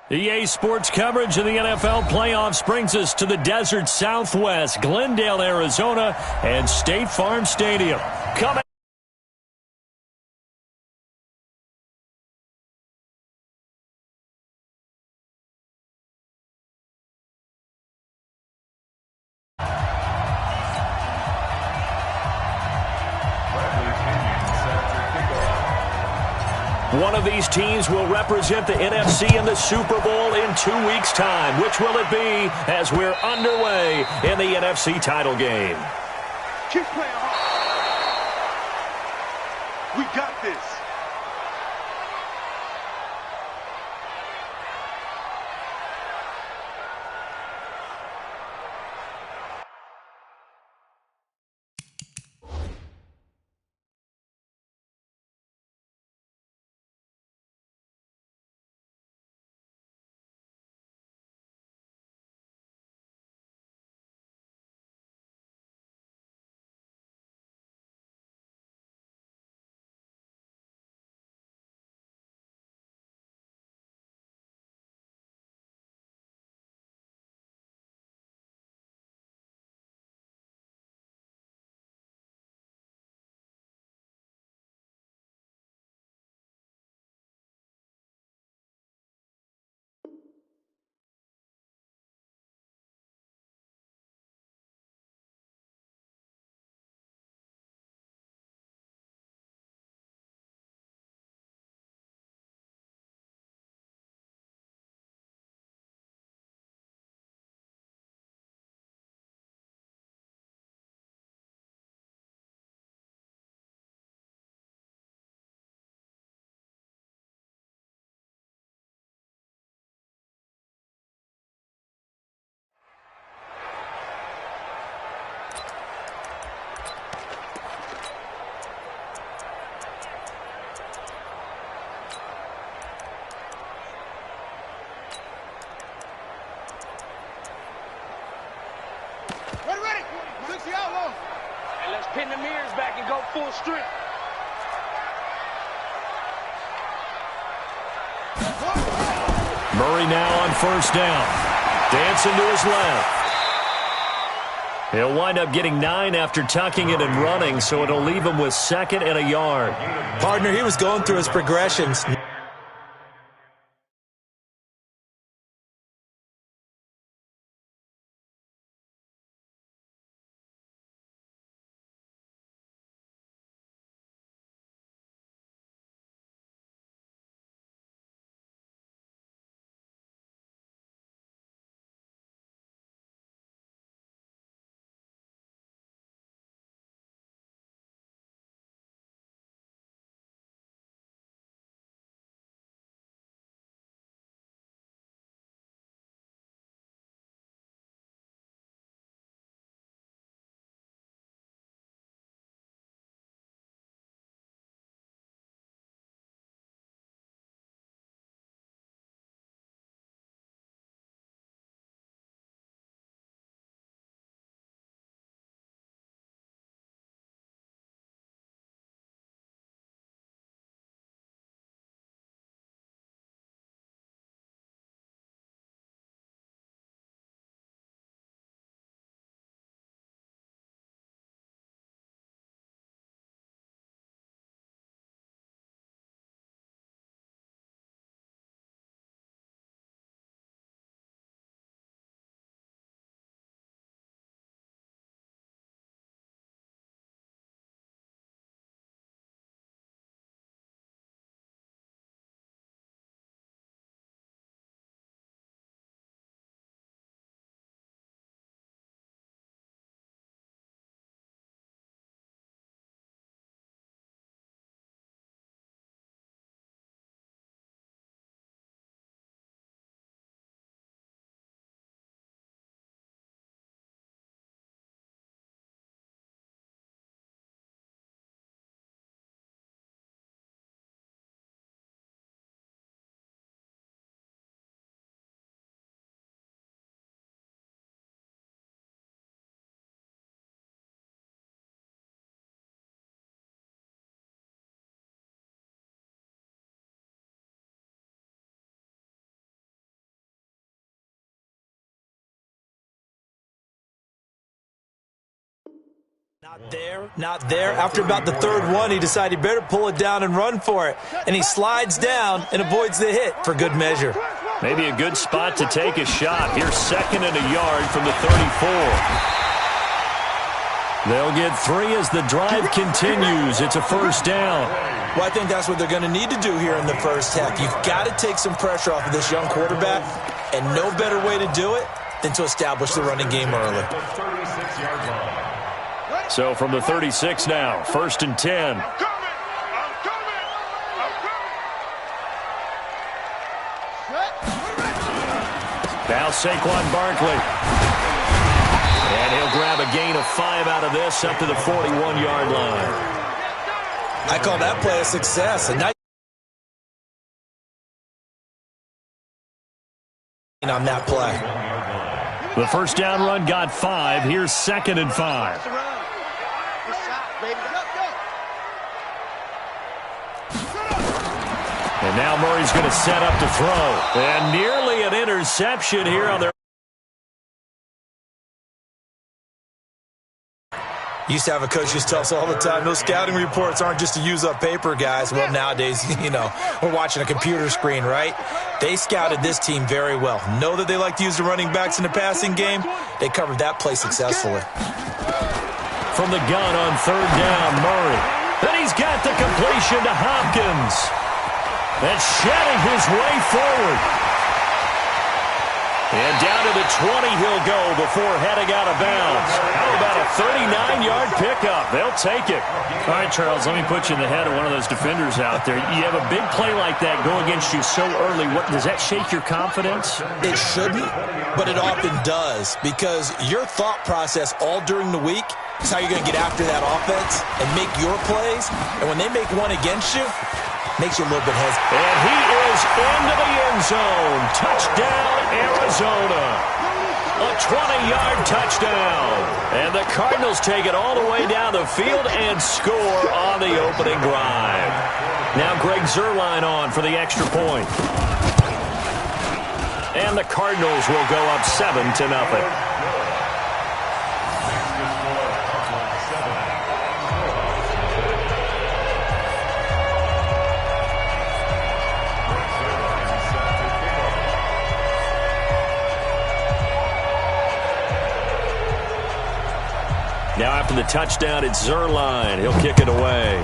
EA Sports coverage of the NFL playoffs brings us to the desert Southwest, Glendale, Arizona, and State Farm Stadium. Coming. One of these teams will represent the NFC in the Super Bowl in 2 weeks' time. Which will it be as we're underway in the NFC title game? Keep playing hard. We got this. Ready. 60 outlaws. And let's pin the mirrors back and go full strength. Murray now on first down. Dancing to his left. He'll wind up getting 9 after tucking it and running, so it'll leave him with 2nd and a yard. Partner, he was going through his progressions. Not there. After about the third one, he decided he better pull it down and run for it. And he slides down and avoids the hit for good measure. Maybe a good spot to take a shot. Here's 2nd and a yard from the 34. They'll get 3 as the drive continues. It's a first down. Well, I think that's what they're going to need to do here in the first half. You've got to take some pressure off of this young quarterback, and no better way to do it than to establish the running game early. So from the 36 now, 1st and 10. I'm coming. Now Saquon Barkley. And he'll grab a gain of 5 out of this up to the 41-yard line. I call that play a success. A nice on that play. The first down run got 5. Here's 2nd and 5. And now Murray's going to set up to throw. And nearly an interception here on their... Used to have a coach used to tell us all the time, those scouting reports aren't just to use up paper, guys. Well, nowadays, we're watching a computer screen, right? They scouted this team very well. Know that they like to use the running backs in the passing game. They covered that play successfully. From the gun on 3rd down, Murray. Then he's got the completion to Hopkins. And shedding his way forward. And down to the 20 he'll go before heading out of bounds. How about a 39-yard pickup? They'll take it. All right, Charles, let me put you in the head of one of those defenders out there. You have a big play like that go against you so early. Does that shake your confidence? It shouldn't, but it often does, because your thought process all during the week is how you're going to get after that offense and make your plays. And when they make one against you, makes you a little bit hesitant. And he is into the end zone. Touchdown, Arizona. A 20-yard touchdown. And the Cardinals take it all the way down the field and score on the opening drive. Now Greg Zuerlein on for the extra point. And the Cardinals will go up 7-0. Now after the touchdown, it's Zuerlein. He'll kick it away.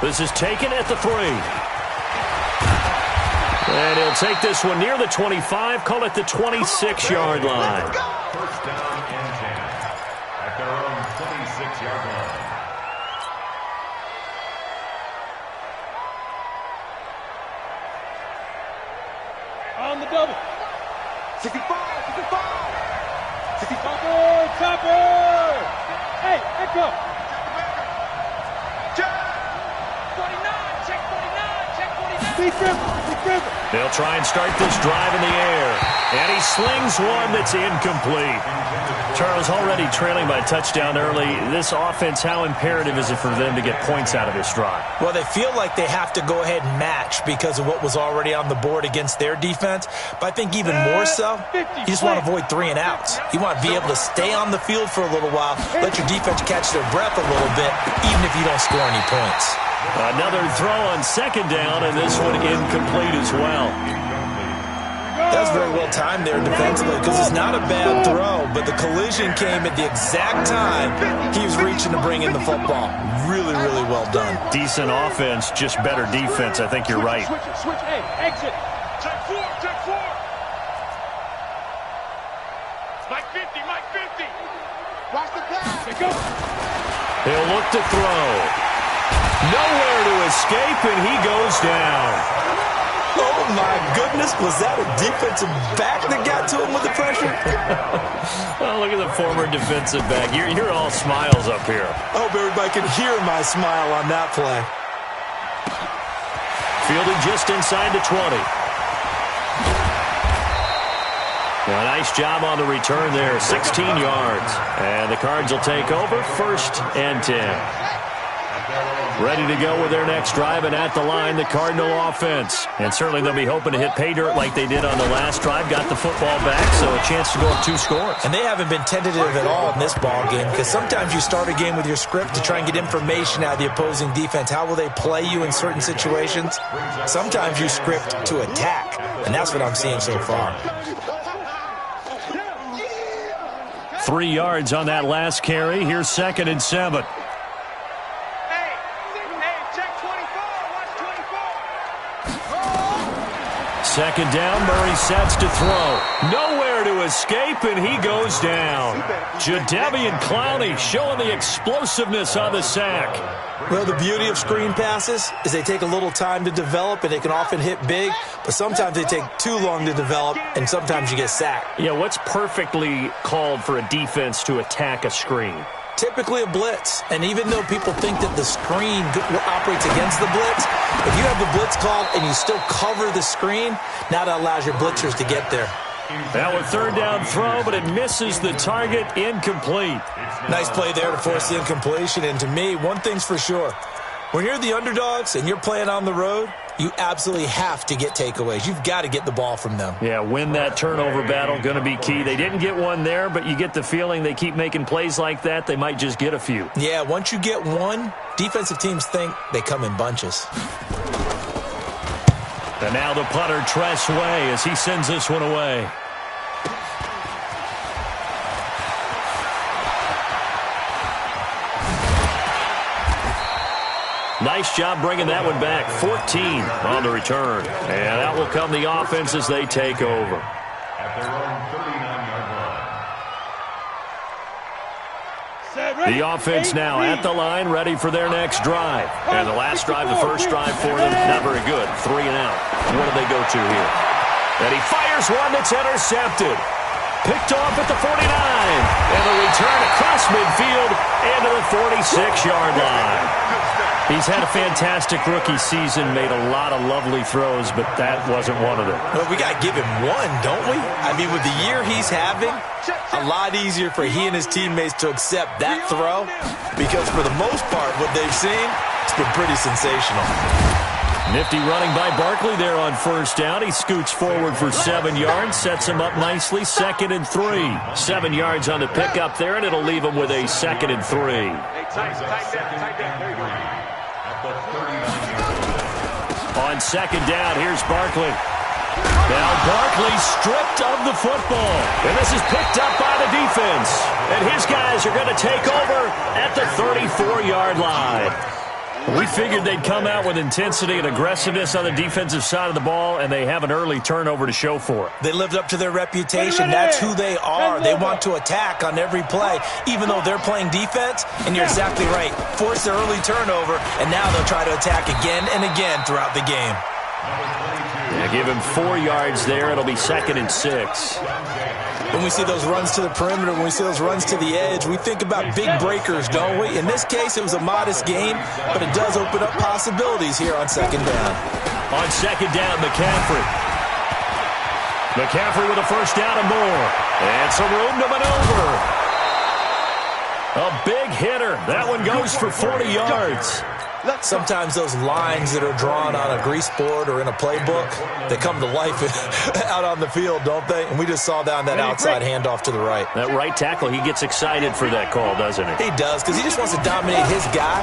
This is taken at the 3. And he'll take this one near the 25, call it the 26-yard line. First down and 10 at their own 26-yard line. On the double. 65. Chopper! Hey, echo! 49, check 49! They'll try and start this drive in the air. And he slings one that's incomplete. Charles, already trailing by a touchdown early. This offense, how imperative is it for them to get points out of this drive? Well, they feel like they have to go ahead and match because of what was already on the board against their defense. But I think even more so, you just want to avoid 3 and outs. You want to be able to stay on the field for a little while, let your defense catch their breath a little bit, even if you don't score any points. Another throw on 2nd down, and this one incomplete as well. That was very well timed there defensively because it's not a bad throw, but the collision came at the exact time he was reaching to bring in the football. Really, really well done. Decent offense, just better defense. I think you're right. Switch, hey, exit. Check 4. Mike 50. Watch the pass. Here goes. He'll look to throw. Nowhere to escape, and he goes down. Oh, my goodness. Was that a defensive back that got to him with the pressure? Oh, look at the former defensive back. You're all smiles up here. I hope everybody can hear my smile on that play. Fielded just inside the 20. Now, nice job on the return there. 16 yards. And the Cards will take over 1st and 10. Ready to go with their next drive, and at the line, the Cardinal offense. And certainly they'll be hoping to hit pay dirt like they did on the last drive. Got the football back, so a chance to go up 2 scores. And they haven't been tentative at all in this ball game, because sometimes you start a game with your script to try and get information out of the opposing defense. How will they play you in certain situations? Sometimes you script to attack, and that's what I'm seeing so far. 3 yards on that last carry. Here's 2nd and 7. Second down, Murray sets to throw. Nowhere to escape, and he goes down. Jadeveon Clowney showing the explosiveness on the sack. Well, the beauty of screen passes is they take a little time to develop, and they can often hit big, but sometimes they take too long to develop, and sometimes you get sacked. Yeah, what's perfectly called for a defense to attack a screen? Typically a blitz, and even though people think that the screen operates against the blitz, if you have the blitz called and you still cover the screen, now that allows your blitzers to get there. That was 3rd down throw, but it misses the target. Incomplete. Nice play there to force the incompletion, and to me, one thing's for sure. When you're the underdogs and you're playing on the road, you absolutely have to get takeaways. You've got to get the ball from them. Yeah, win that turnover battle, going to be key. They didn't get one there, but you get the feeling they keep making plays like that, they might just get a few. Yeah, once you get one, defensive teams think they come in bunches. And now the punter, Tress Way, as he sends this one away. Nice job bringing that one back. 14 on the return. And out will come the offense as they take over. At their own 39-yard line. The offense now at the line, ready for their next drive. And the last drive, the first drive for them, not very good. 3 and out. What do they go to here? And he fires one that's intercepted. Picked off at the 49. And the return across midfield into the 46-yard line. He's had a fantastic rookie season, made a lot of lovely throws, but that wasn't one of them. Well, we got to give him one, don't we? I mean, with the year he's having, a lot easier for he and his teammates to accept that throw, because for the most part, what they've seen, it's been pretty sensational. Nifty running by Barkley there on 1st down. He scoots forward for 7 yards, sets him up nicely. 2nd and 3. 7 yards on the pickup there, and it'll leave him with a 2nd and 3. On 2nd down, here's Barkley. Now Barkley stripped of the football. And this is picked up by the defense. And his guys are going to take over at the 34-yard line. We figured they'd come out with intensity and aggressiveness on the defensive side of the ball, and they have an early turnover to show for it. They lived up to their reputation. That's who they are. They want to attack on every play, even though they're playing defense. And you're exactly right. Force the early turnover, and now they'll try to attack again and again throughout the game. Yeah, give him 4 yards there. It'll be 2nd and 6. When we see those runs to the perimeter, when we see those runs to the edge, we think about big breakers, don't we? In this case, it was a modest game, but it does open up possibilities here on 2nd down. On 2nd down, McCaffrey. McCaffrey with a 1st down and more. And some room to maneuver. A big hitter. That one goes for 40 yards. Sometimes those lines that are drawn on a grease board or in a playbook, they come to life out on the field, don't they? And we just saw that on that outside handoff to the right. That right tackle, he gets excited for that call, doesn't he? He does, because he just wants to dominate his guy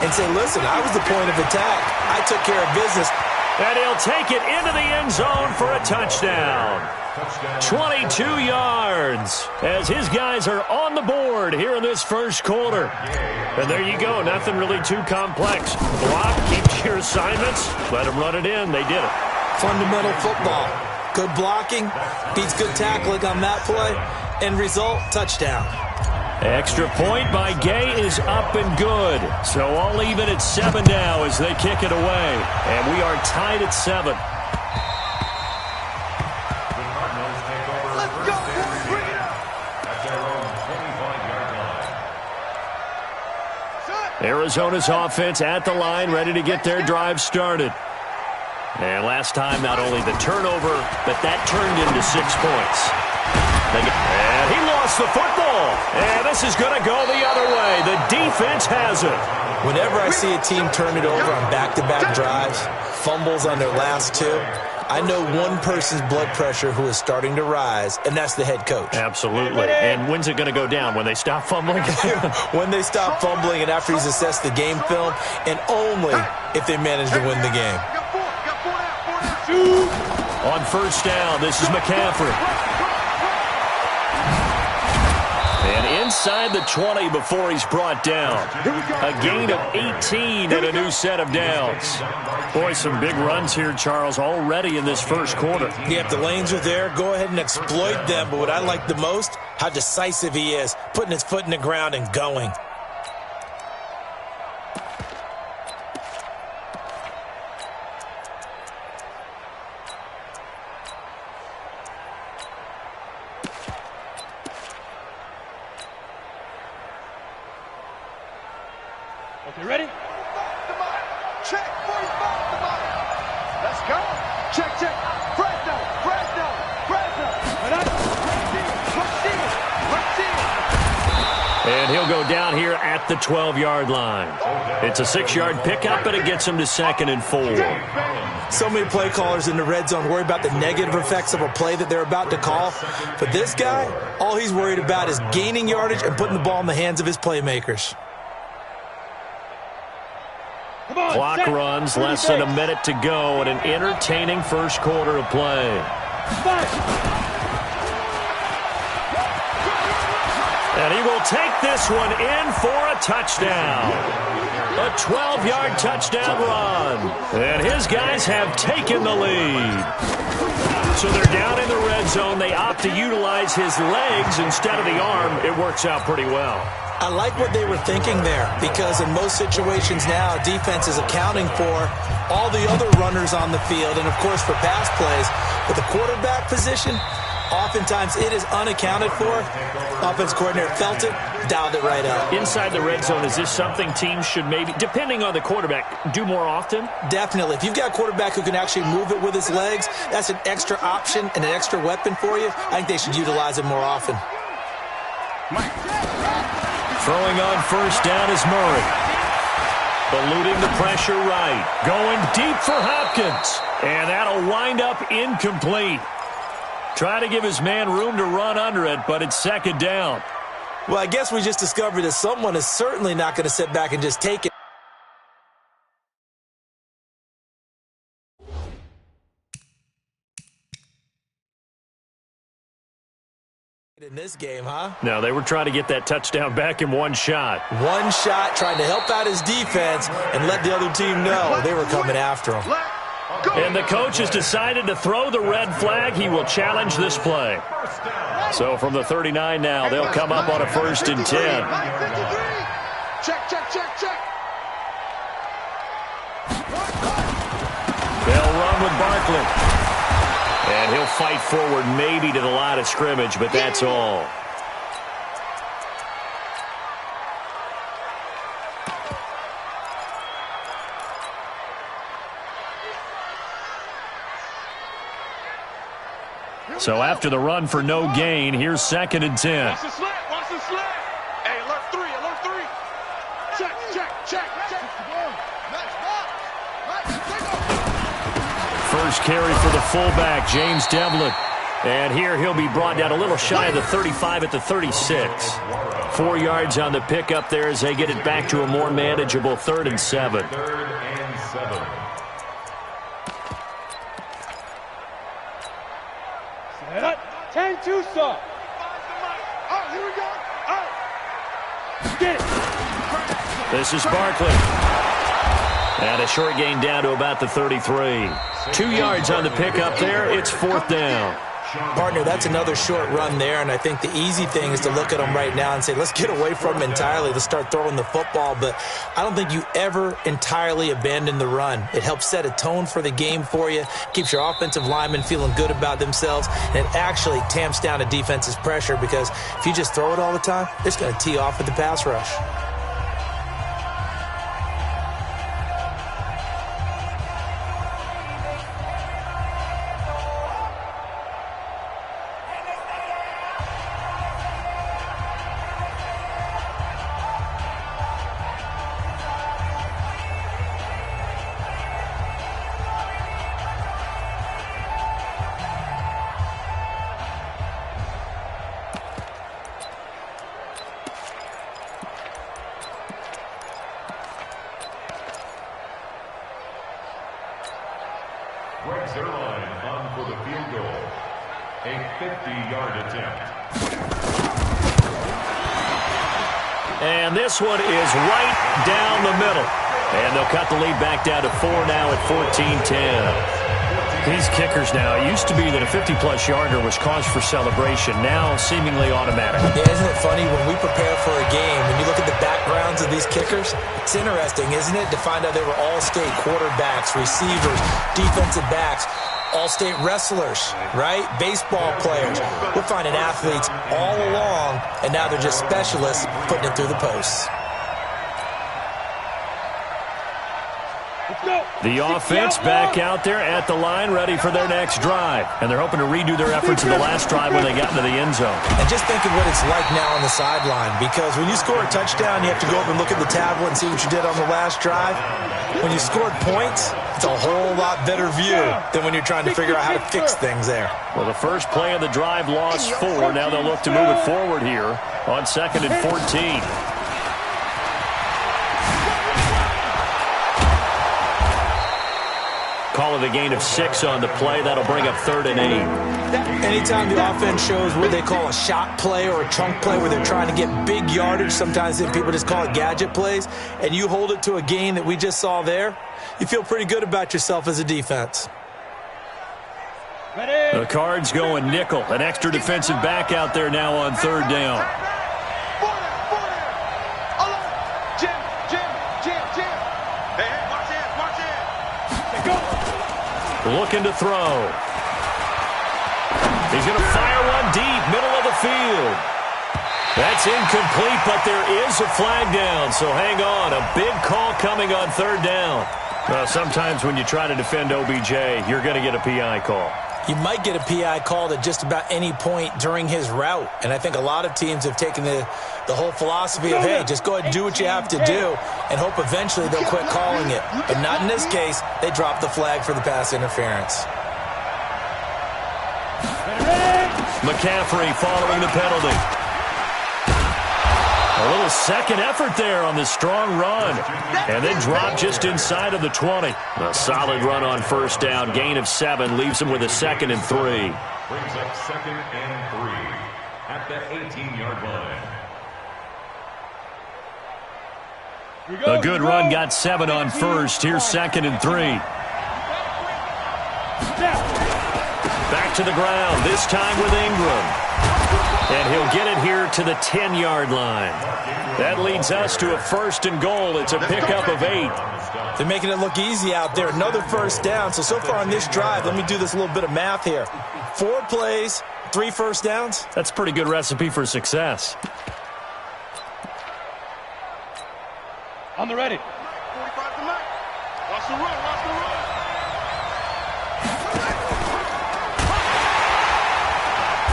and say, listen, I was the point of attack. I took care of business. And he'll take it into the end zone for a touchdown. 22 yards as his guys are on the board here in this 1st quarter. And there you go. Nothing really too complex. Block, keep your assignments, let them run it in. They did it. Fundamental football. Good blocking, beats good tackling on that play. End result, touchdown. Extra point by Gay is up and good. So all even at 7 now as they kick it away. And we are tied at 7. Arizona's offense at the line, ready to get their drive started. And last time, not only the turnover, but that turned into 6 points. And he lost lost the football. And this is going to go the other way. The defense has it. Whenever I see a team turn it over on back-to-back drives, fumbles on their last two, I know one person's blood pressure who is starting to rise, and that's the head coach. Absolutely. And when's it going to go down? When they stop fumbling? When they stop fumbling and after he's assessed the game film, and only if they manage to win the game. On first down, this is McCaffrey. And inside the 20 before he's brought down. A gain of 18 and a new set of downs. Boy, some big runs here, Charles, already in this first quarter. Yeah, if the lanes are there, go ahead and exploit them. But what I like the most, how decisive he is, putting his foot in the ground and going. Okay, ready? Check. Let's go. Check. Fresno. And he'll go down here at the 12-yard line. It's a 6-yard pickup, but it gets him to 2nd and 4. So many play callers in the red zone worry about the negative effects of a play that they're about to call. But this guy, all he's worried about is gaining yardage and putting the ball in the hands of his playmakers. Clock runs, less than a minute to go, and an entertaining first quarter of play. And he will take this one in for a touchdown. A 12-yard touchdown run. And his guys have taken the lead. So they're down in the red zone. They opt to utilize his legs instead of the arm. It works out pretty well. I like what they were thinking there, because in most situations now, defense is accounting for all the other runners on the field and, of course, for pass plays. But the quarterback position, oftentimes it is unaccounted for. Offense coordinator felt it, dialed it right up. Inside the red zone, is this something teams should maybe, depending on the quarterback, do more often? Definitely. If you've got a quarterback who can actually move it with his legs, that's an extra option and an extra weapon for you. I think they should utilize it more often. Throwing on first down is Murray. Eluding the pressure right. Going deep for Hopkins. And that'll wind up incomplete. Try to give his man room to run under it, but it's 2nd down. Well, I guess we just discovered that someone is certainly not going to sit back and just take it. In this game, huh? No, they were trying to get that touchdown back in one shot. One shot, trying to help out his defense and let the other team know they were coming after him. And the coach has decided to throw the red flag. He will challenge this play. So from the 39 now, they'll come up on a 1st and 10. Check. They'll run with Barkley. And he'll fight forward maybe to the line of scrimmage, but that's all. So after the run for no gain, here's 2nd and 10. Watch the slant. Hey, alert 3. Check. First carry for the fullback, James Devlin. And here he'll be brought down a little shy of the 35 at the 36. 4 yards on the pickup there as they get it back to a more manageable 3rd and 7. 3rd and 7. Set up. 10-2 stop. Oh, here we go. Oh. Get it. This is Barkley. And a short gain down to about the 33. 2 yards on the pickup there. It's 4th down. Partner, that's another short run there, and I think the easy thing is to look at him right now and say, let's get away from him entirely. Let's start throwing the football. But I don't think you ever entirely abandon the run. It helps set a tone for the game for you, keeps your offensive linemen feeling good about themselves, and it actually tamps down a defense's pressure, because if you just throw it all the time, it's going to tee off with the pass rush. Zerline on for the field goal. A 50-yard attempt. And this one is right down the middle. And they'll cut the lead back down to 4 now at 14-10. These kickers now, it used to be that a 50-plus yarder was cause for celebration, now seemingly automatic. Yeah, isn't it funny when we prepare for a game, when you look at the backgrounds of these kickers, it's interesting, isn't it, to find out they were all-state quarterbacks, receivers, defensive backs, all-state wrestlers, right? Baseball players. We're finding athletes all along, and now they're just specialists putting it through the posts. The offense back out there at the line, ready for their next drive. And they're hoping to redo their efforts in the last drive when they got into the end zone. And just think of what it's like now on the sideline, because when you score a touchdown, you have to go up and look at the tablet and see what you did on the last drive. When you scored points, it's a whole lot better view than when you're trying to figure out how to fix things there. Well, the first play of the drive lost 4. Now they'll look to move it forward here on 2nd and 14. Call it a gain of 6 on the play. That'll bring up 3rd and 8. Anytime the offense shows what they call a shot play or a chunk play where they're trying to get big yardage, sometimes people just call it gadget plays, and you hold it to a gain that we just saw there, you feel pretty good about yourself as a defense. The Cards going nickel. An extra defensive back out there now on 3rd down. Looking to throw. He's going to fire one deep, middle of the field. That's incomplete, but there is a flag down, so hang on. A big call coming on 3rd down. Well, sometimes when you try to defend OBJ, you're going to get a PI call. You might get a PI called at just about any point during his route. And I think a lot of teams have taken the whole philosophy of, hey, just go ahead and do what you have to do and hope eventually they'll quit calling it. But not in this case. They dropped the flag for the pass interference. McCaffrey following the penalty. A little second effort there on the strong run. And then drop just inside of the 20. A solid run on 1st down. Gain of 7 leaves him with a 2nd and 3. Brings up 2nd and 3 at the 18-yard line. A good run got 7 on 1st. Here's 2nd and 3. Back to the ground, this time with Ingram. And he'll get it here to the 10-yard line. That leads us to a 1st and goal. It's a pickup of 8. They're making it look easy out there. Another 1st down. So far on this drive, let me do this little bit of math here. 4 plays, 3 1st downs. That's a pretty good recipe for success. On the ready. 45 tonight. Watch the run, watch the run.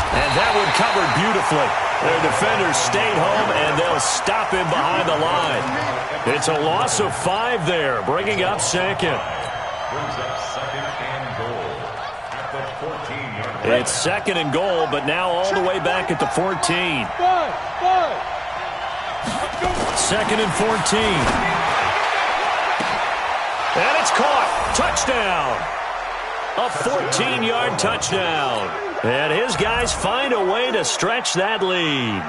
And that one covered beautifully. Their defenders stayed home, and they'll stop him behind the line. It's a loss of 5 there, bringing up 2nd. Brings up 2nd and goal at the 14-yard line. It's 2nd and goal, but now all the way back at the 14. 2nd and 14. And it's caught. Touchdown. A 14-yard touchdown. And his guys find a way to stretch that lead.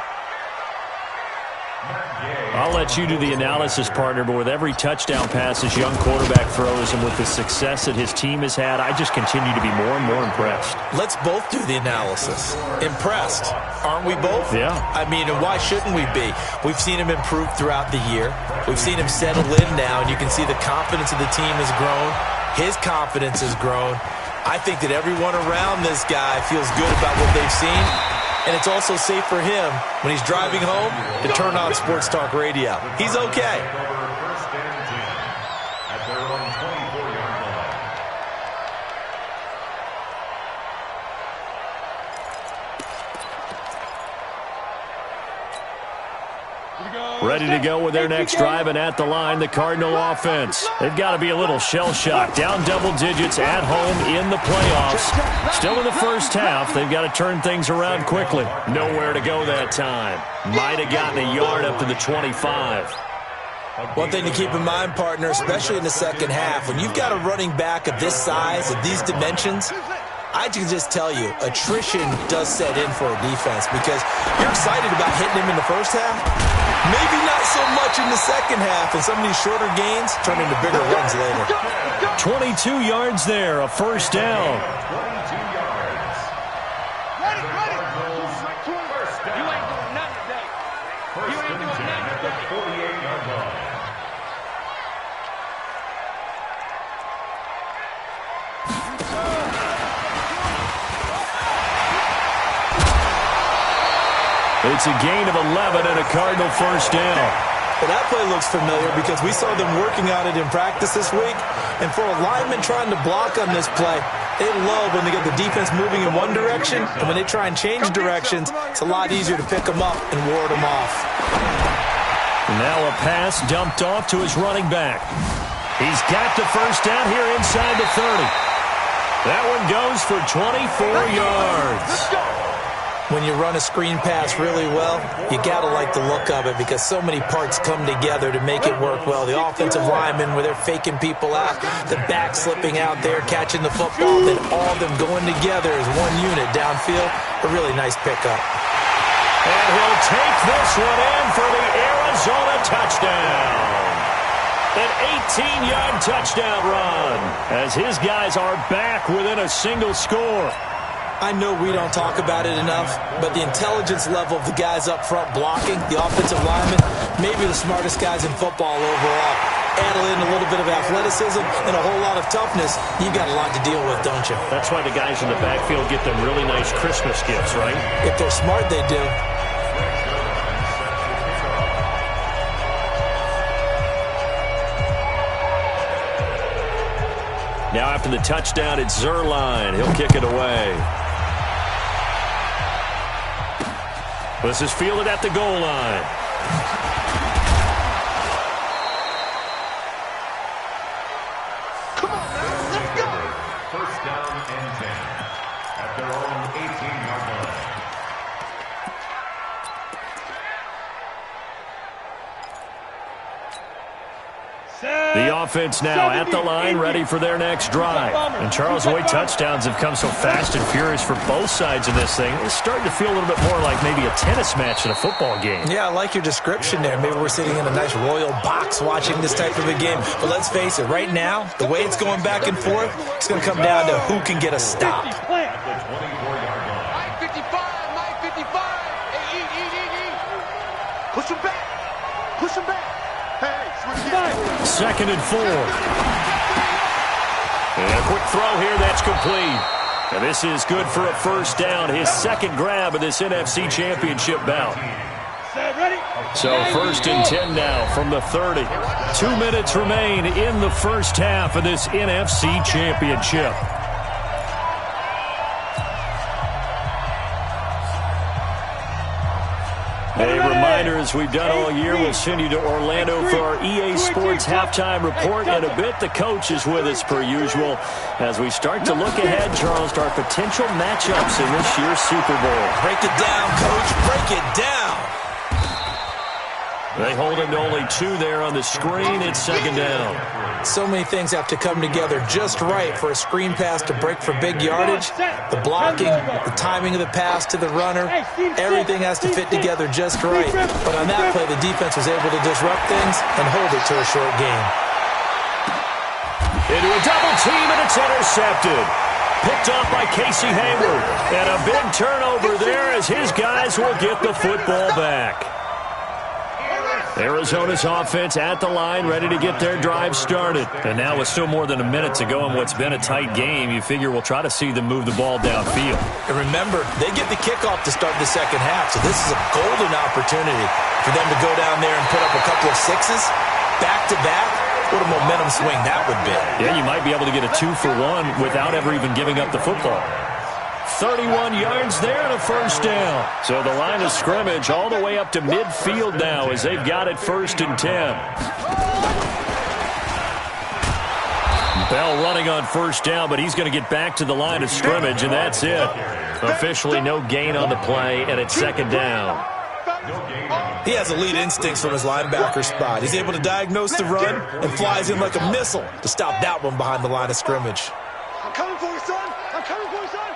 I'll let you do the analysis, partner, but with every touchdown pass his young quarterback throws and with the success that his team has had, I just continue to be more and more impressed. Let's both do the analysis. Impressed. Aren't we both? Yeah. I mean, and why shouldn't we be? We've seen him improve throughout the year. We've seen him settle in now, and you can see the confidence of the team has grown. His confidence has grown. I think that everyone around this guy feels good about what they've seen, and it's also safe for him when he's driving home to turn on Sports Talk Radio. He's okay. First and 10 at their own 24-yard line. Ready to go with their next drive, and at the line, the Cardinal offense. They've got to be a little shell-shocked. Down double digits at home in the playoffs. Still in the first half. They've got to turn things around quickly. Nowhere to go that time. Might have gotten a yard up to the 25. One thing to keep in mind, partner, especially in the second half, when you've got a running back of this size, of these dimensions, I can just tell you, attrition does set in for a defense because you're excited about hitting him in the first half. Maybe not so much in the second half, and some of these shorter gains turn into bigger runs later. 22 yards there, a first down. 22 yards. Ready. First down. You ain't doing nothing today. You ain't doing nothing At the today. 48-yard line. It's a gain of 11 and a Cardinal first down. Well, that play looks familiar because we saw them working on it in practice this week. And for a lineman trying to block on this play, they love when they get the defense moving in one direction. And when they try and change directions, it's a lot easier to pick them up and ward them off. Now a pass dumped off to his running back. He's got the first down here inside the 30. That one goes for 24 yards. When you run a screen pass really well, you got to like the look of it because so many parts come together to make it work well. The offensive linemen, where they're faking people out, the back slipping out there, catching the football, then all of them going together as one unit downfield. A really nice pickup. And he'll take this one in for the Arizona touchdown. An 18-yard touchdown run as his guys are back within a single score. I know we don't talk about it enough, but the intelligence level of the guys up front blocking, the offensive linemen, maybe the smartest guys in football overall. Add in a little bit of athleticism and a whole lot of toughness, you've got a lot to deal with, don't you? That's why the guys in the backfield get them really nice Christmas gifts, right? If they're smart, they do. Now after the touchdown, it's Zerline. He'll kick it away. This is fielded at the goal line. Come on, man. Let's go. First down and 10 at their own 18-yard line. The offense now at the line, ready for their next drive. And Charles, the way touchdowns have come so fast and furious for both sides of this thing, it's starting to feel a little bit more like maybe a tennis match in a football game. Yeah, I like your description there. Maybe we're sitting in a nice royal box watching this type of a game. But let's face it, right now, the way it's going back and forth, it's going to come down to who can get a stop. At the 24-yard line. Mike 55. Hey, eat. Push him back. Hey, switch it. 2nd and 4. And a quick throw here, that's complete. And this is good for a first down, his second grab of this NFC Championship bout. So 1st and 10 now from the 30. 2 minutes remain in the first half of this NFC Championship. A reminder, as we've done all year, we'll send you to Orlando for our EA Sports halftime report. In a bit, the coach is with us per usual as we start to look ahead, Charles, to our potential matchups in this year's Super Bowl. Break it down, Coach. Break it down. They hold him to only 2 there on the screen. It's 2nd down. So many things have to come together just right for a screen pass to break for big yardage. The blocking, the timing of the pass to the runner, everything has to fit together just right. But on that play, the defense was able to disrupt things and hold it to a short gain. Into a double team, and it's intercepted. Picked off by Casey Hayward. And a big turnover there as his guys will get the football back. Arizona's offense at the line, ready to get their drive started. And now with still more than a minute to go in what's been a tight game, you figure we'll try to see them move the ball downfield. And remember, they get the kickoff to start the second half, so this is a golden opportunity for them to go down there and put up a couple of sixes back-to-back. What a momentum swing that would be. Yeah, you might be able to get a 2-for-1 without ever even giving up the football. 31 yards there and a first down. So the line of scrimmage all the way up to midfield now as they've got it 1st and 10. Bell running on first down, but he's going to get back to the line of scrimmage, and that's it. Officially no gain on the play, and it's 2nd down. He has elite instincts from his linebacker spot. He's able to diagnose the run and flies in like a missile to stop that one behind the line of scrimmage. I'm coming for you, son. I'm coming for you, son.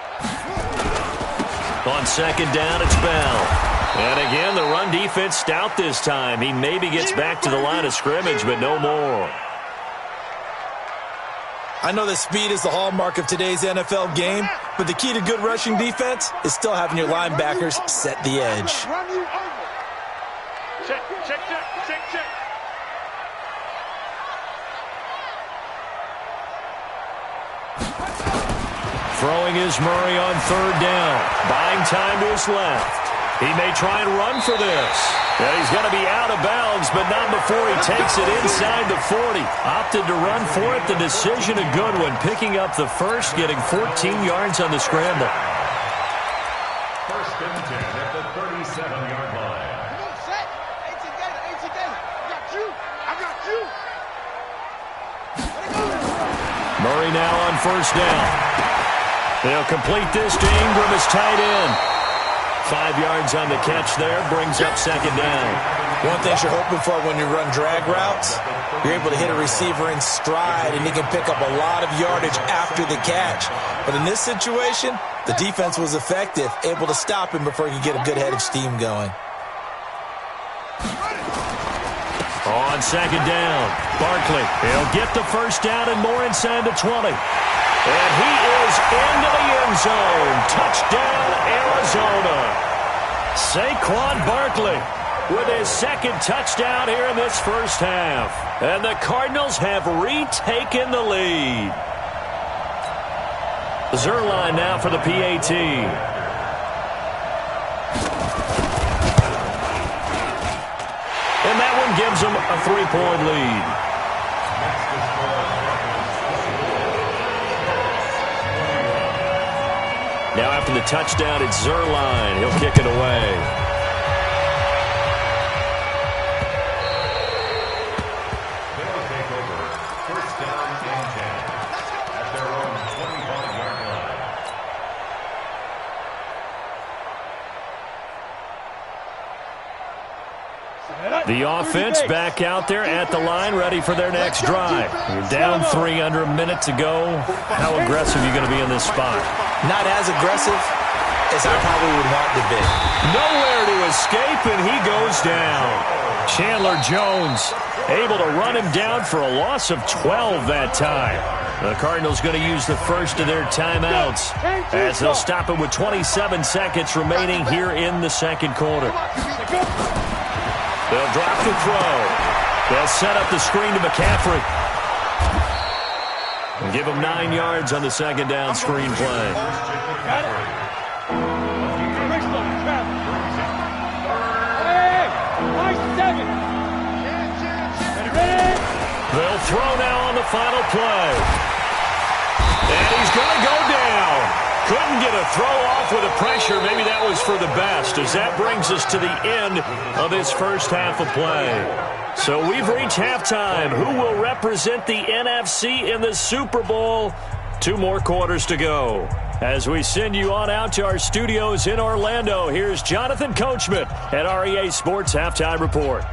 On second down, it's Bell. And again, the run defense stout this time. He maybe gets back to the line of scrimmage, but no more. I know that speed is the hallmark of today's NFL game, but the key to good rushing defense is still having your linebackers set the edge. Check, check, check, check, check. Throwing is Murray on third down. Buying time to his left. He may try and run for this. And he's going to be out of bounds, but not before he takes it inside the 40. Opted to run for it. The decision a good one. Picking up the first, getting 14 yards on the scramble. First and 10 at the 37-yard line. Come on, set. Ain't together, ain't together. I got you. I got you. Let it go. Murray now on first down. They'll complete this to Ingram as tight end. 5 yards on the catch there, brings up second down. One thing you're hoping for when you run drag routes, you're able to hit a receiver in stride, and he can pick up a lot of yardage after the catch. But in this situation, the defense was effective, able to stop him before he could get a good head of steam going. On second down, Barkley. He'll get the first down and more inside the 20. And he is into the end zone. Touchdown, Arizona. Saquon Barkley with his second touchdown here in this first half. And the Cardinals have retaken the lead. Zerline now for the PAT. And that one gives them a 3-point lead. Now after the touchdown, it's Zerline. He'll kick it away. They'll take over. First down and 10 at their own 25-yard line. The offense back out there at the line, ready for their next drive. You're down 3 under a minute to go. How aggressive are you going to be in this spot? Not as aggressive as I probably would want to be. Nowhere to escape, and he goes down. Chandler Jones able to run him down for a loss of 12 that time. The Cardinals going to use the first of their timeouts as they'll stop it with 27 seconds remaining here in the second quarter. They'll drop the throw. They'll set up the screen to McCaffrey. And give him 9 yards on the second down screen play. They'll throw now on the final play. And he's going to go down. Couldn't get a throw off with the pressure. Maybe that was for the best, as that brings us to the end of this first half of play. So we've reached halftime. Who will represent the NFC in the Super Bowl? 2 more quarters to go. As we send you on out to our studios in Orlando, here's Jonathan Coachman at REA Sports Halftime Report.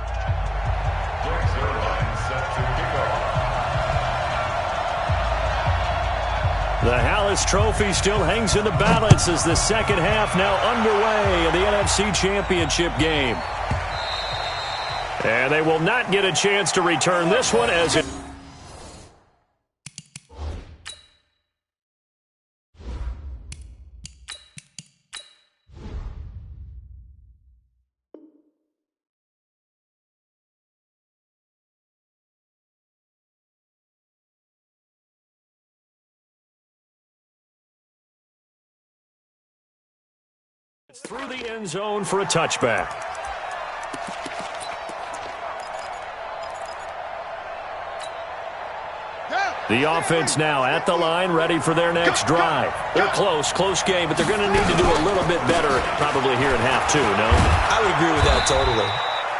The Hallis Trophy still hangs in the balance as the second half now underway in the NFC Championship game. And they will not get a chance to return this one as it... through the end zone for a touchback. The offense now at the line, ready for their next drive. They're close game, but they're going to need to do a little bit better probably here at half 2, no? I would agree with that totally.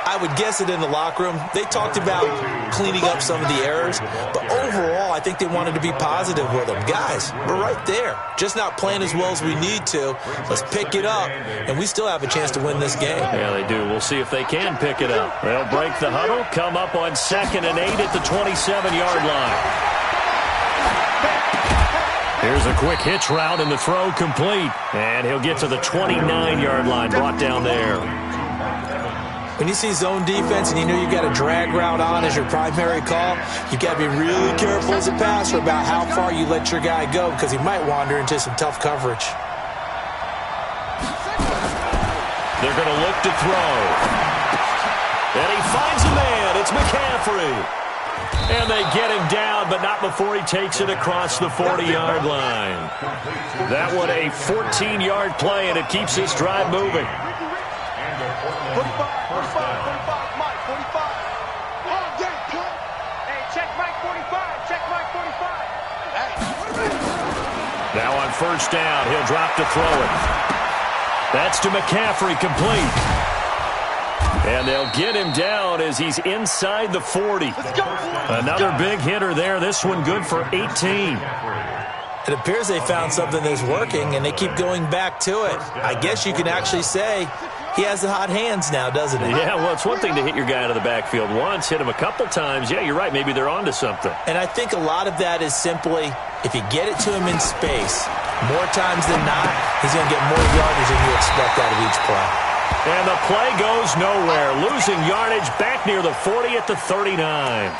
I would guess it in the locker room. They talked about cleaning up some of the errors, but overall, I think they wanted to be positive with them. Guys, we're right there. Just not playing as well as we need to. Let's pick it up, and we still have a chance to win this game. Yeah, they do. We'll see if they can pick it up. They'll break the huddle, come up on 2nd and 8 at the 27-yard line. Here's a quick hitch route, and the throw complete. And he'll get to the 29-yard line, brought down there. When you see zone defense and you know you got a drag route on as your primary call, you got to be really careful as a passer about how far you let your guy go because he might wander into some tough coverage. They're going to look to throw. And he finds a man. It's McCaffrey. And they get him down, but not before he takes it across the 40-yard line. That one a 14-yard play, and it keeps this drive moving. 45, Mike, 45. Hey, check Mike 45. Check Mike 45. Now on 1st down, he'll drop to throw it. That's to McCaffrey, complete. And they'll get him down as he's inside the 40. Another big hitter there. This one good for 18. It appears they found something that's working, and they keep going back to it. I guess you can actually say he has the hot hands now, doesn't he? Yeah, well, it's one thing to hit your guy out of the backfield once, hit him a couple times. Yeah, you're right. Maybe they're onto something. And I think a lot of that is simply if you get it to him in space, more times than not, he's going to get more yardage than you expect out of each play. And the play goes nowhere. Losing yardage back near the 40 at the 39.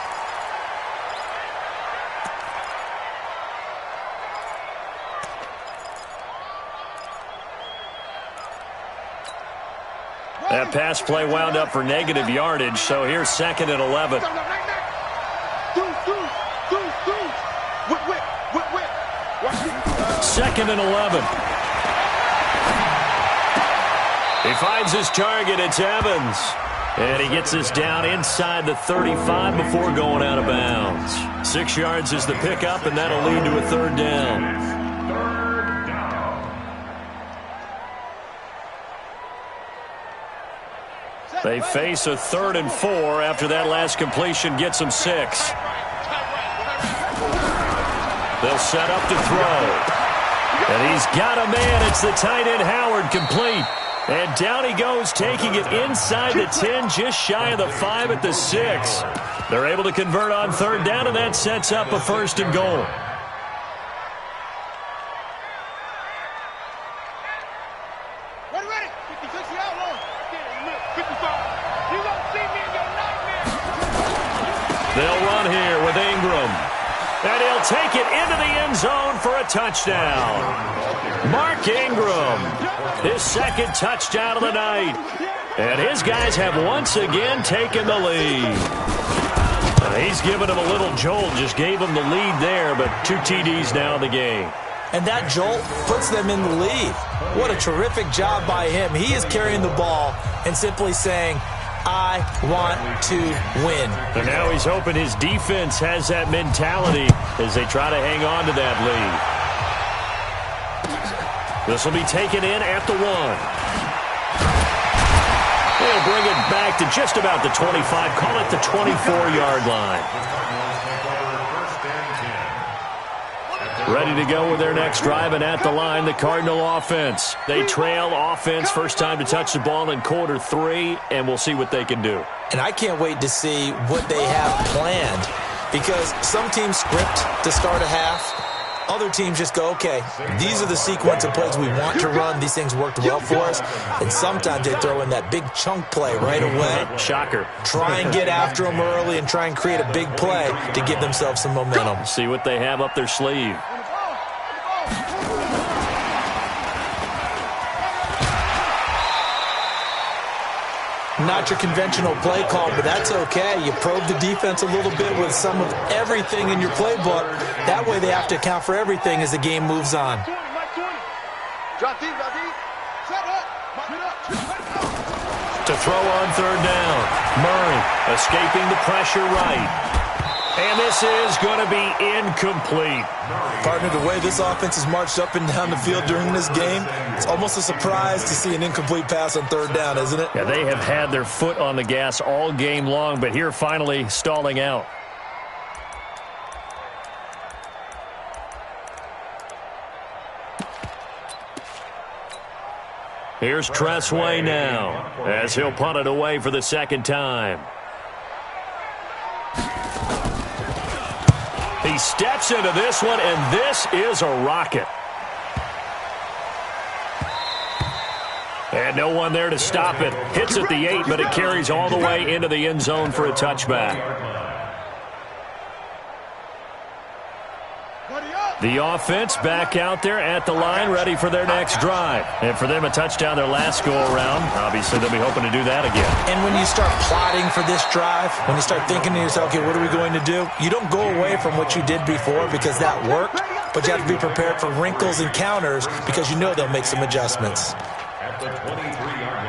That pass play wound up for negative yardage, so here's 2nd and 11. 2nd and 11. He finds his target. It's Evans. And he gets this down inside the 35 before going out of bounds. 6 yards is the pickup, and that'll lead to a 3rd down. They face a 3rd and 4 after that last completion gets them 6. They'll set up to throw. And he's got a man. It's the tight end Howard, complete. And down he goes, taking it inside the 10, just shy of the 5 at the 6. They're able to convert on 3rd down, and that sets up a 1st and goal. Ready. 56 out long. 55. You won't see me in your nightmare. They'll run here with Ingram. And he'll take it into the end zone for a touchdown. Mark Ingram, his 2nd touchdown of the night. And his guys have once again taken the lead. He's given him a little jolt, just gave him the lead there, but 2 TDs now in the game. And that jolt puts them in the lead. What a terrific job by him. He is carrying the ball and simply saying, I want to win. And now he's hoping his defense has that mentality as they try to hang on to that lead. This will be taken in at the 1. They'll bring it back to just about the 25. Call it the 24-yard line. Ready to go with their next drive, and at the line, the Cardinal offense. They trail offense, first time to touch the ball in quarter 3, and we'll see what they can do. And I can't wait to see what they have planned, because some teams script to start a half. Other teams just go, okay, these are the sequence of plays we want to run. These things worked well for us. And sometimes they throw in that big chunk play right away. Shocker. Try and get after them early and try and create a big play to give themselves some momentum. See what they have up their sleeve. Not your conventional play call, but that's okay. You probe the defense a little bit with some of everything in your playbook. That way they have to account for everything as the game moves on. Drop deep. Set up. To throw on 3rd down. Murray escaping the pressure right. And this is going to be incomplete. Partner, the way this offense has marched up and down the field during this game, it's almost a surprise to see an incomplete pass on third down, isn't it? Yeah, they have had their foot on the gas all game long, but here finally stalling out. Here's Tressway now as he'll punt it away for the second time. He steps into this one, and this is a rocket. And no one there to stop it. Hits at the 8, but it carries all the way into the end zone for a touchback. The offense back out there at the line, ready for their next drive. And for them, a touchdown their last go-around. Obviously, they'll be hoping to do that again. And when you start plotting for this drive, when you start thinking to yourself, okay, what are we going to do? You don't go away from what you did before because that worked, but you have to be prepared for wrinkles and counters because you know they'll make some adjustments. At the 23-yard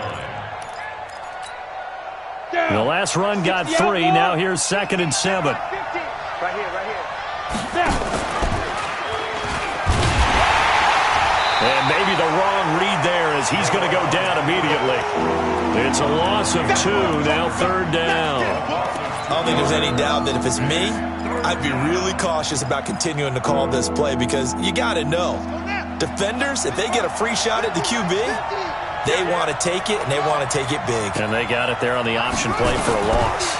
line. The last run got 3. Now here's 2nd and 7. Right here. And maybe the wrong read there as he's going to go down immediately. It's a loss of 2, now 3rd down. I don't think there's any doubt that if it's me, I'd be really cautious about continuing to call this play because you got to know, defenders, if they get a free shot at the QB, they want to take it, and they want to take it big. And they got it there on the option play for a loss.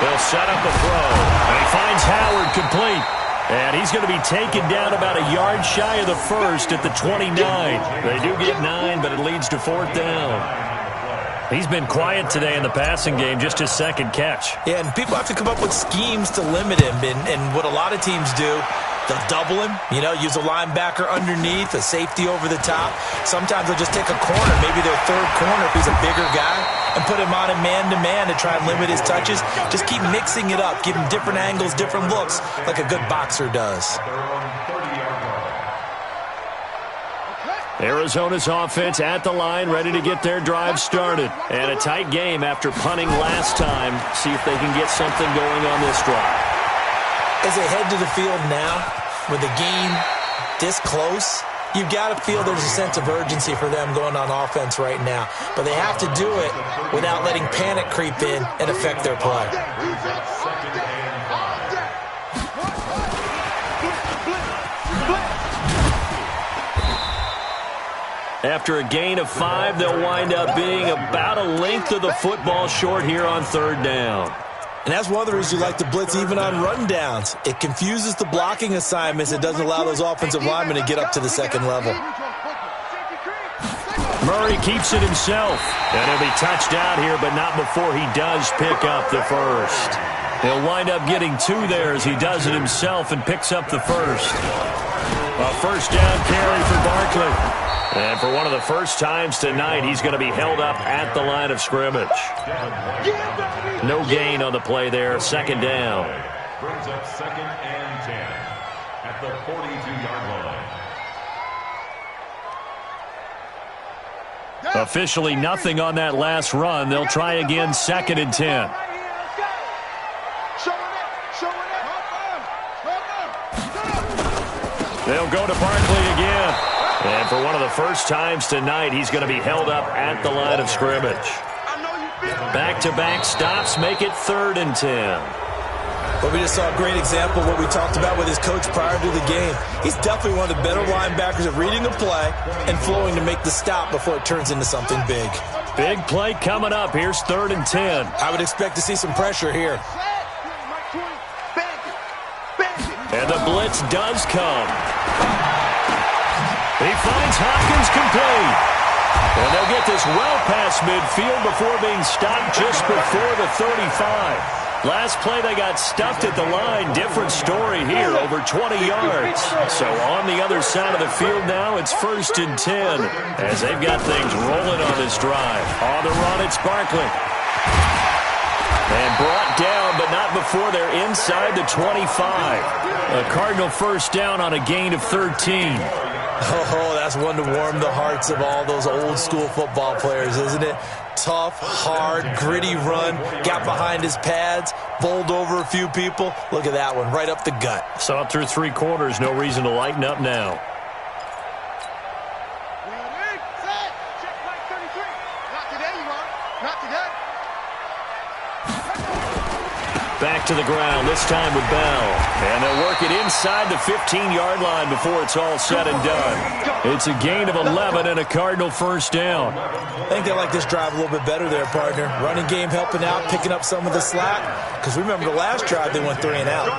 They'll set up the throw, and he finds Howard complete. And he's going to be taken down about a yard shy of the first at the 29. They do get 9, but it leads to 4th down. He's been quiet today in the passing game, just his 2nd catch. Yeah, and people have to come up with schemes to limit him. And what a lot of teams do, they'll double him, use a linebacker underneath, a safety over the top. Sometimes they'll just take a corner, maybe their 3rd corner if he's a bigger guy, and put him on a man-to-man to try and limit his touches. Just keep mixing it up, give him different angles, different looks, like a good boxer does. Arizona's offense at the line, ready to get their drive started. And a tight game after punting last time. See if they can get something going on this drive. As they head to the field now, with the game this close, you've got to feel there's a sense of urgency for them going on offense right now. But they have to do it without letting panic creep in and affect their play. After a gain of 5, they'll wind up being about a length of the football short here on 3rd down. And that's one of the reasons you like to blitz even on rundowns. It confuses the blocking assignments. It doesn't allow those offensive linemen to get up to the 2nd level. Murray keeps it himself. And he'll be touched out here, but not before he does pick up the first. He'll wind up getting 2 there as he does it himself and picks up the first. A first down carry for Barkley. And for one of the first times tonight, he's going to be held up at the line of scrimmage. No gain on the play there. 2nd down. Brings up 2nd and 10 at the 42-yard line. Officially nothing on that last run. They'll try again 2nd and 10. They'll go to Barkley again. And for one of the first times tonight, he's going to be held up at the line of scrimmage. Back-to-back stops make it 3rd and 10. But we just saw a great example of what we talked about with his coach prior to the game. He's definitely one of the better linebackers at reading a play and flowing to make the stop before it turns into something big. Big play coming up. Here's 3rd and 10. I would expect to see some pressure here. And the blitz does come. He finds Hopkins complete. And they'll get this well past midfield before being stopped just before the 35. Last play they got stuffed at the line. Different story here, over 20 yards. So on the other side of the field now, it's 1st and 10 as they've got things rolling on this drive. On the run, it's Barkley. And brought down, but not before they're inside the 25. A Cardinal first down on a gain of 13. Oh, that's one to warm the hearts of all those old school football players, isn't it? tough, hard, gritty run. Got behind his pads, bowled over a few people. Look at that one, right up the gut. Saw it through 3 quarters. No reason to lighten up now. Back to the ground, this time with Bell. And they'll work it inside the 15-yard line before it's all said and done. It's a gain of 11 and a Cardinal first down. I think they like this drive a little bit better there, partner. Running game helping out, picking up some of the slack. Because remember the last drive, they went 3 and out.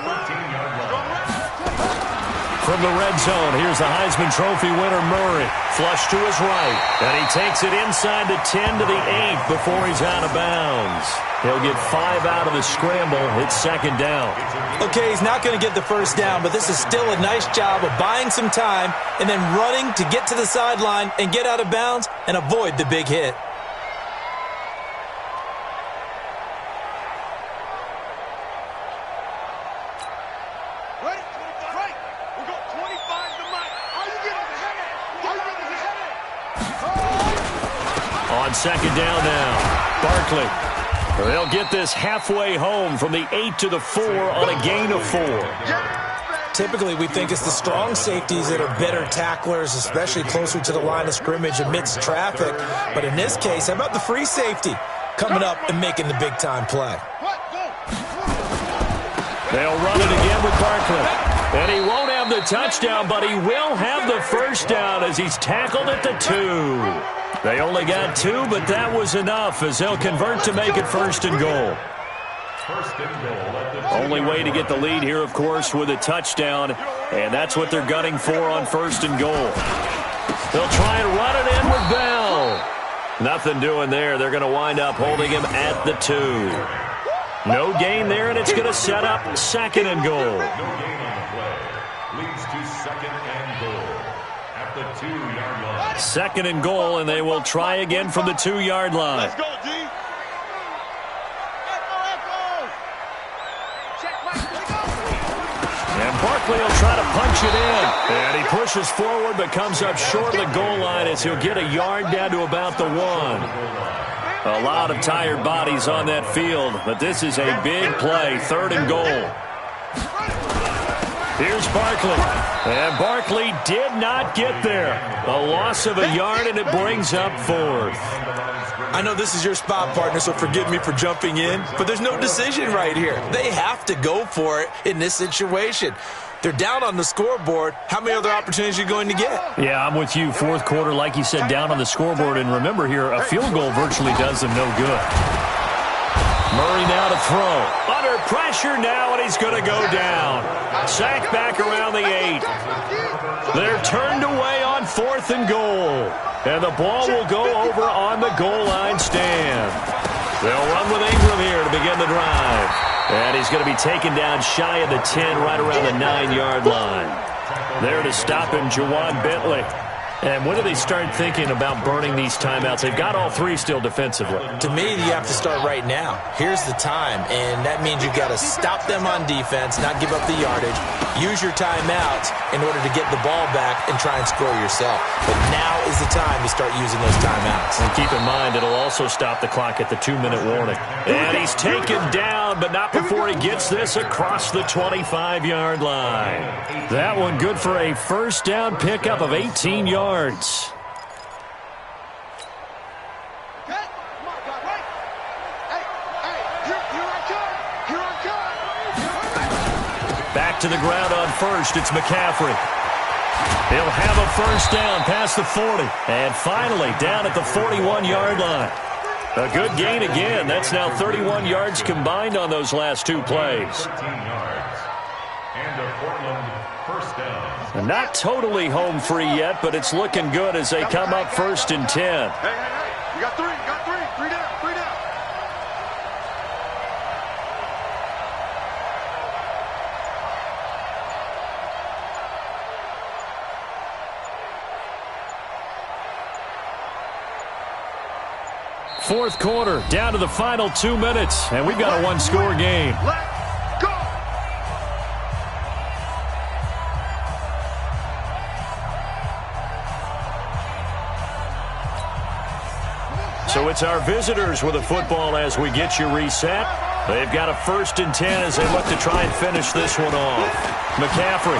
From the red zone, here's the Heisman Trophy winner, Murray. Flush to his right. And he takes it inside the 10 to the 8 before he's out of bounds. He'll get 5 out of the scramble. It's second down. Okay, he's not going to get the first down, but this is still a nice job of buying some time and then running to get to the sideline and get out of bounds and avoid the big hit. On second down now, Barkley. They'll get this halfway home from the 8 to the 4 on a gain of 4. Typically, we think it's the strong safeties that are better tacklers, especially closer to the line of scrimmage amidst traffic. But in this case, how about the free safety coming up and making the big-time play? They'll run it again with Barkley. And he won't have the touchdown, but he will have the first down as he's tackled at the 2. They only got 2, but that was enough as they'll convert to make it first and goal. Only way to get the lead here, of course, with a touchdown, and that's what they're gunning for on first and goal. They'll try and run it in with Bell. Nothing doing there. They're going to wind up holding him at the 2. No gain there, and it's going to set up second and goal. No gain on the play. Leads to second and goal at the 2-yard line. Second and goal, and they will try again from the 2-yard line. Let's go, D. And Barkley will try to punch it in. And he pushes forward but comes up short of the goal line as he'll get a yard down to about the 1. A lot of tired bodies on that field, but this is a big play, third and goal. Here's Barkley. And Barkley did not get there. A loss of a yard, and it brings up 4th. I know this is your spot, partner, so forgive me for jumping in, but there's no decision right here. They have to go for it in this situation. They're down on the scoreboard. How many other opportunities are you going to get? Yeah, I'm with you. Fourth quarter, like you said, down on the scoreboard. And remember here, a field goal virtually does them no good. Murray now to throw. Under pressure now, and he's going to go down. Sacked back around the 8. They're turned away on 4th and goal. And the ball will go over on the goal line stand. They'll run with Ingram here to begin the drive. And he's going to be taken down shy of the 10, right around the 9-yard line. There to stop him, Juwan Bentley. And when do they start thinking about burning these timeouts? They've got all 3 still defensively. To me, you have to start right now. Here's the time, and that means you've got to stop them on defense, not give up the yardage, use your timeouts in order to get the ball back and try and score yourself. But now is the time to start using those timeouts. And keep in mind, it'll also stop the clock at the 2-minute warning. And he's taken down, but not before he gets this across the 25-yard line. That one good for a first down pickup of 18 yards. Back to the ground on first. It's McCaffrey. He'll have a first down past the 40. And finally down at the 41-yard line. A good gain again. That's now 31 yards combined on those last 2 plays. 13 yards. And a Portland first down. Not totally home free yet, but it's looking good as they come up first and 10. Hey. You got 3. You got 3. 3 down. 3 down. Fourth quarter, down to the final 2 minutes, and we've got a 1-score game. Let's go. So it's our visitors with the football as we get you reset. They've got a 1st and 10 as they look to try and finish this one off. McCaffrey.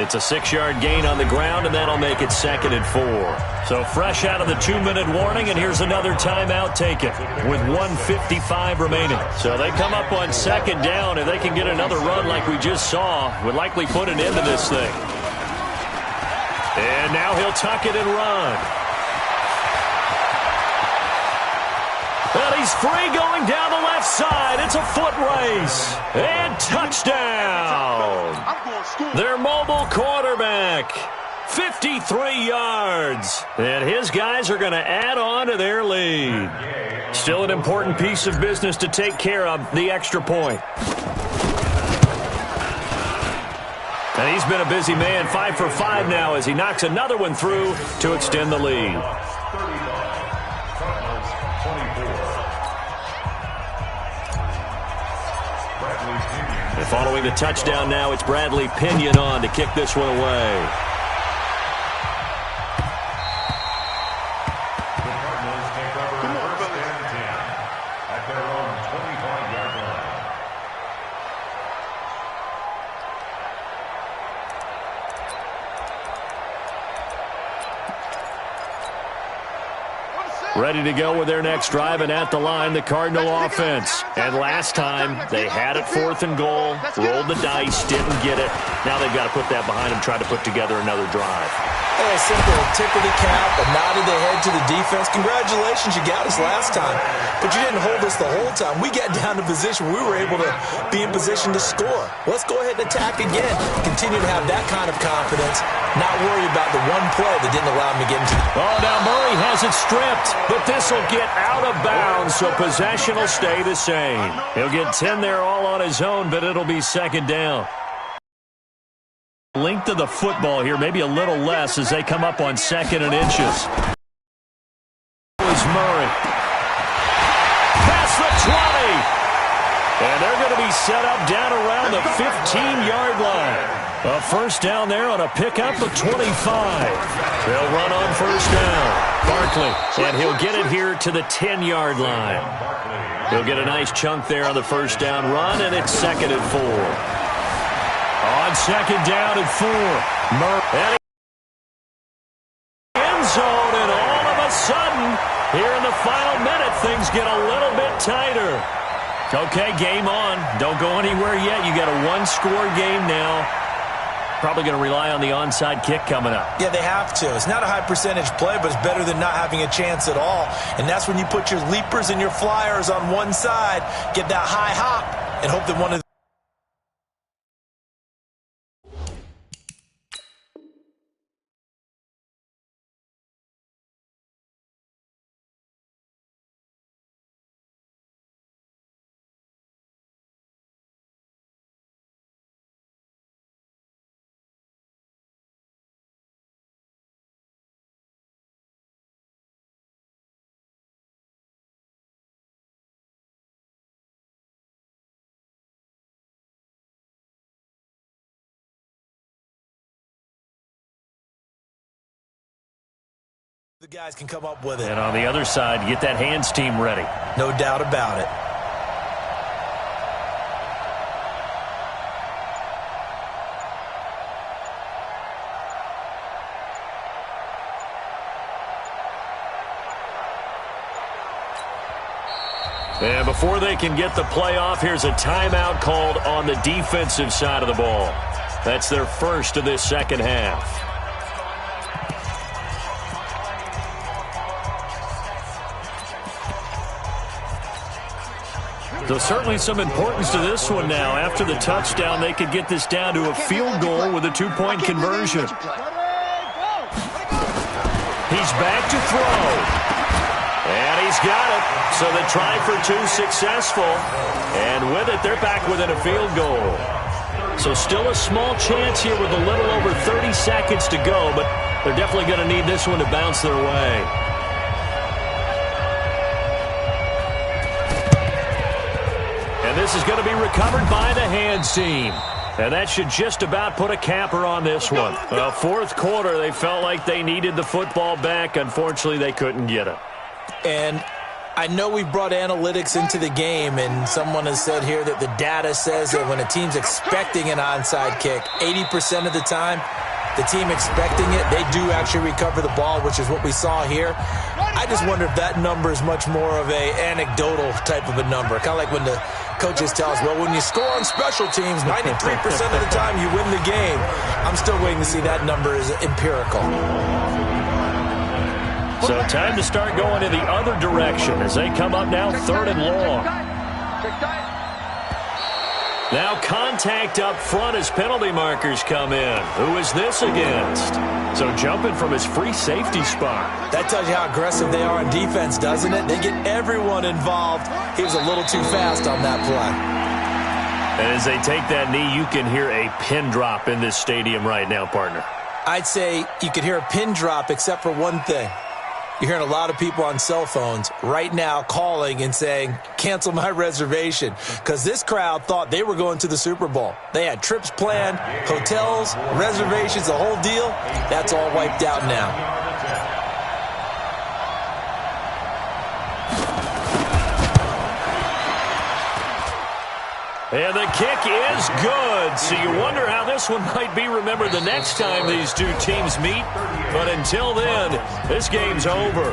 It's a 6-yard gain on the ground, and that'll make it 2nd and 4. So fresh out of the 2-minute warning, and here's another timeout taken with 1:55 remaining. So they come up on 2nd down. If they can get another run like we just saw, would likely put an end to this thing. And now he'll tuck it and run. And he's free going down the left side. It's a foot race. And touchdown. Their mobile quarterback. 53 yards. And his guys are going to add on to their lead. Still an important piece of business to take care of, the extra point. And he's been a busy man, 5 for 5 now as he knocks another one through to extend the lead. And following the touchdown now, it's Bradley Pinion on to kick this one away. The Cardinals take over 1st and 10 at their own 25-yard line. Ready to go with their next drive, and at the line, the Cardinal offense. And last time, they had it 4th and goal, rolled the dice, didn't get it. Now they've got to put that behind them, try to put together another drive. A simple tip of the cap, a nod of the head to the defense. Congratulations, you got us last time. But you didn't hold us the whole time. We got down to position. We were able to be in position to score. Let's go ahead and attack again. Continue to have that kind of confidence. Not worry about the one play that didn't allow him to get into the... Oh, now Murray has it stripped, but this will get out of bounds, so possession will stay the same. He'll get 10 there all on his own, but it'll be 2nd down. Length of the football here, maybe a little less as they come up on 2nd and inches. Is Murray. Past the 20. And they're going to be set up down around the 15-yard line. A 1st down there on a pickup of 25. They'll run on 1st down. Barkley, and he'll get it here to the 10-yard line. He'll get a nice chunk there on the 1st down run, and it's 2nd and 4. On 2nd down and 4. Murray. End zone, and all of a sudden, here in the final minute, things get a little bit tighter. Okay, game on. Don't go anywhere yet. You got a 1-score game now. Probably going to rely on the onside kick coming up. Yeah, they have to. It's not a high percentage play, but it's better than not having a chance at all. And that's when you put your leapers and your flyers on one side, get that high hop, and hope that one of the guys can come up with it. And on the other side, get that hands team ready. No doubt about it. And before they can get the play off, here's a timeout called on the defensive side of the ball. That's their 1st of this 2nd half. So certainly some importance to this one now. After the touchdown, they could get this down to a field goal with a 2-point conversion. He's back to throw. And he's got it. So the try for 2 successful. And with it, they're back within a field goal. So still a small chance here with a little over 30 seconds to go, but they're definitely going to need this one to bounce their way. And this is going to be recovered by the hands team. And that should just about put a capper on this one. Well, fourth quarter, they felt like they needed the football back. Unfortunately, they couldn't get it. And I know we brought analytics into the game, and someone has said here that the data says that when a team's expecting an onside kick, 80% of the time, the team expecting it, they do actually recover the ball, which is what we saw here. I just wonder if that number is much more of a anecdotal type of a number. Kind of like when the coaches tell us, well, when you score on special teams, 93% of the time you win the game. I'm still waiting to see that number is empirical. So time to start going in the other direction as they come up now 3rd and long. Now contact up front as penalty markers come in. Who is this against? So jumping from his free safety spot. That tells you how aggressive they are on defense, doesn't it? They get everyone involved. He was a little too fast on that play. And as they take that knee, you can hear a pin drop in this stadium right now, partner. I'd say you could hear a pin drop except for one thing. You're hearing a lot of people on cell phones right now calling and saying, cancel my reservation, because this crowd thought they were going to the Super Bowl. They had trips planned, hotels, reservations, the whole deal. That's all wiped out now. And the kick is good. So you wonder how this one might be remembered the next time these two teams meet. But until then, this game's over.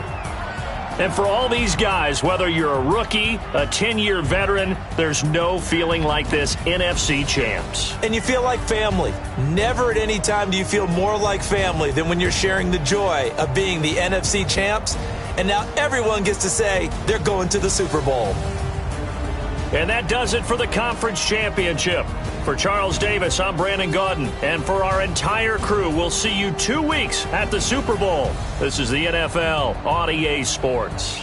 And for all these guys, whether you're a rookie, a 10-year veteran, there's no feeling like this NFC champs. And you feel like family. Never at any time do you feel more like family than when you're sharing the joy of being the NFC champs. And now everyone gets to say they're going to the Super Bowl. And that does it for the conference championship. For Charles Davis, I'm Brandon Gaudin. And for our entire crew, we'll see you 2 weeks at the Super Bowl. This is the NFL on EA Sports.